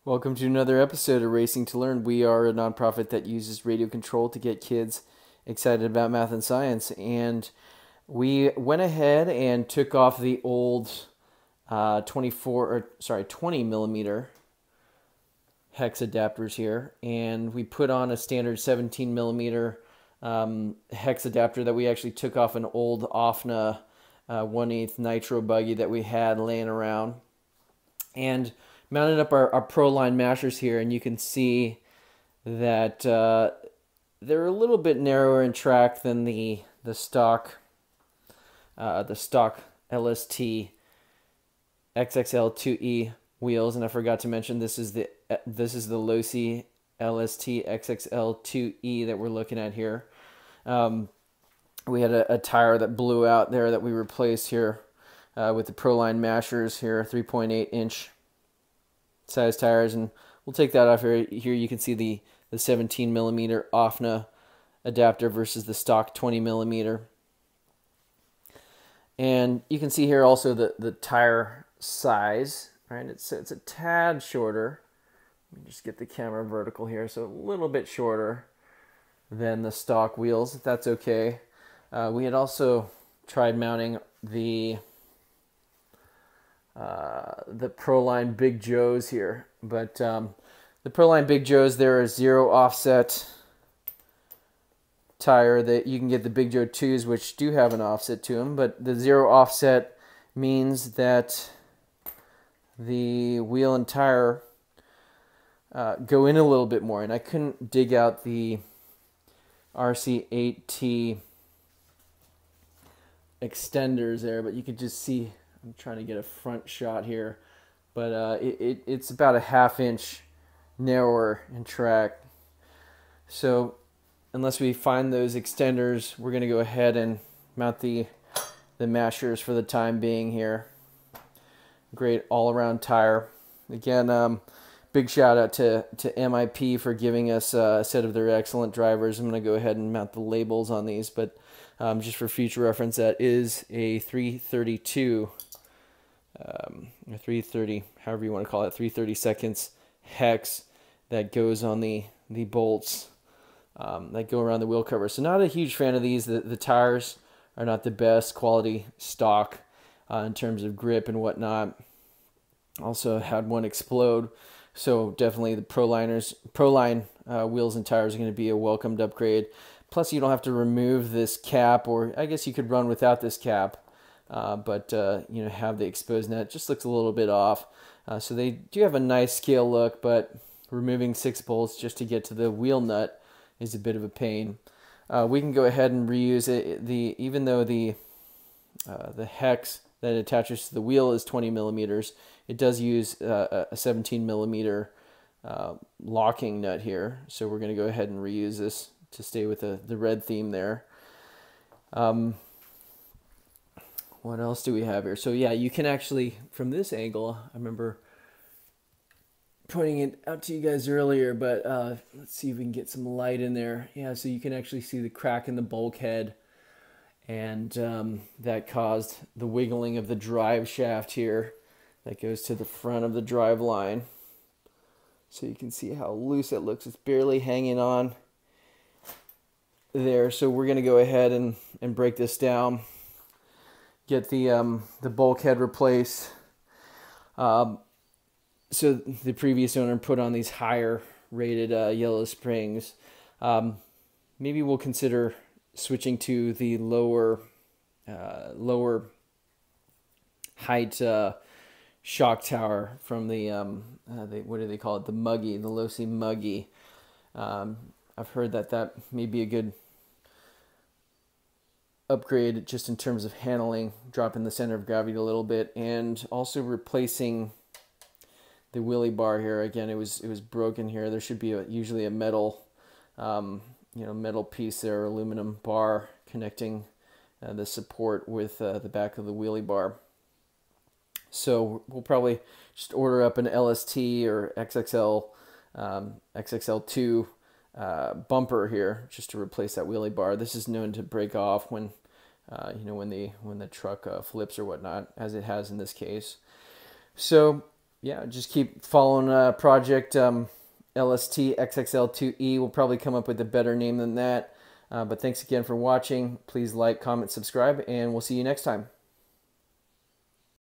Welcome to another episode of Racing to Learn. We are a nonprofit that uses radio control to get kids excited about math and science. And we went ahead and took off the old 20 millimeter hex adapters here, and we put on a standard 17 millimeter hex adapter that we actually took off an old Arrma 1/8 nitro buggy that we had laying around, and mounted up our Proline mashers here, and you can see that they're a little bit narrower in track than the stock LST XXL2-E wheels. And I forgot to mention this is the Losi LST XXL2-E that we're looking at here. We had a tire that blew out there that we replaced here with the Proline mashers here, 3.8-inch size tires, and we'll take that off here. Here you can see the 17 millimeter Arrma adapter versus the stock 20 millimeter, and you can see here also the tire size. Right, it's a tad shorter. Let me just get the camera vertical here, so a little bit shorter than the stock wheels. If that's okay. We had also tried mounting the Proline Big Joes here, but the Proline Big Joes, they're a zero offset tire. That you can get the Big Joe 2s, which do have an offset to them, but the zero offset means that the wheel and tire go in a little bit more, and I couldn't dig out the RC8T extenders there, but you could just see. I'm trying to get a front shot here, but it's about a 1/2 inch narrower in track. So unless we find those extenders, we're going to go ahead and mount the mashers for the time being here. Great all-around tire. Again, big shout out to MIP for giving us a set of their excellent drivers. I'm going to go ahead and mount the labels on these, but just for future reference, that is a 332 or 330, however you want to call it, 3/32 hex that goes on the bolts that go around the wheel cover. So not a huge fan of these. The tires are not the best quality stock in terms of grip and whatnot. Also had one explode, so definitely the Proline wheels and tires are going to be a welcomed upgrade. Plus, you don't have to remove this cap, or I guess you could run without this cap. But have the exposed net. It just looks a little bit off. So they do have a nice scale look, but removing 6 bolts just to get to the wheel nut is a bit of a pain. We can go ahead and reuse it. Even though the hex that attaches to the wheel is 20 millimeters, it does use a 17 millimeter locking nut here. So we're going to go ahead and reuse this to stay with the red theme there. What else do we have here? So yeah, you can actually, from this angle, I remember pointing it out to you guys earlier, but let's see if we can get some light in there. Yeah, so you can actually see the crack in the bulkhead, and that caused the wiggling of the drive shaft here that goes to the front of the drive line. So you can see how loose it looks. It's barely hanging on there. So we're going to go ahead and break this down. Get the bulkhead replaced. So the previous owner put on these higher rated yellow springs. Maybe we'll consider switching to the lower height shock tower from the what do they call it? The Muggy, the Losi Muggy. I've heard that may be a good upgrade just in terms of handling, dropping the center of gravity a little bit, and also replacing the wheelie bar here. Again, it was broken here. There should be usually a metal metal piece there, aluminum bar connecting the support with the back of the wheelie bar. So we'll probably just order up an LST or XXL2 bumper here just to replace that wheelie bar. This is known to break off when when the truck flips or whatnot, as it has in this case. So yeah, just keep following project LST XXL2-E. We'll probably come up with a better name than that. But thanks again for watching. Please like, comment, subscribe, and we'll see you next time.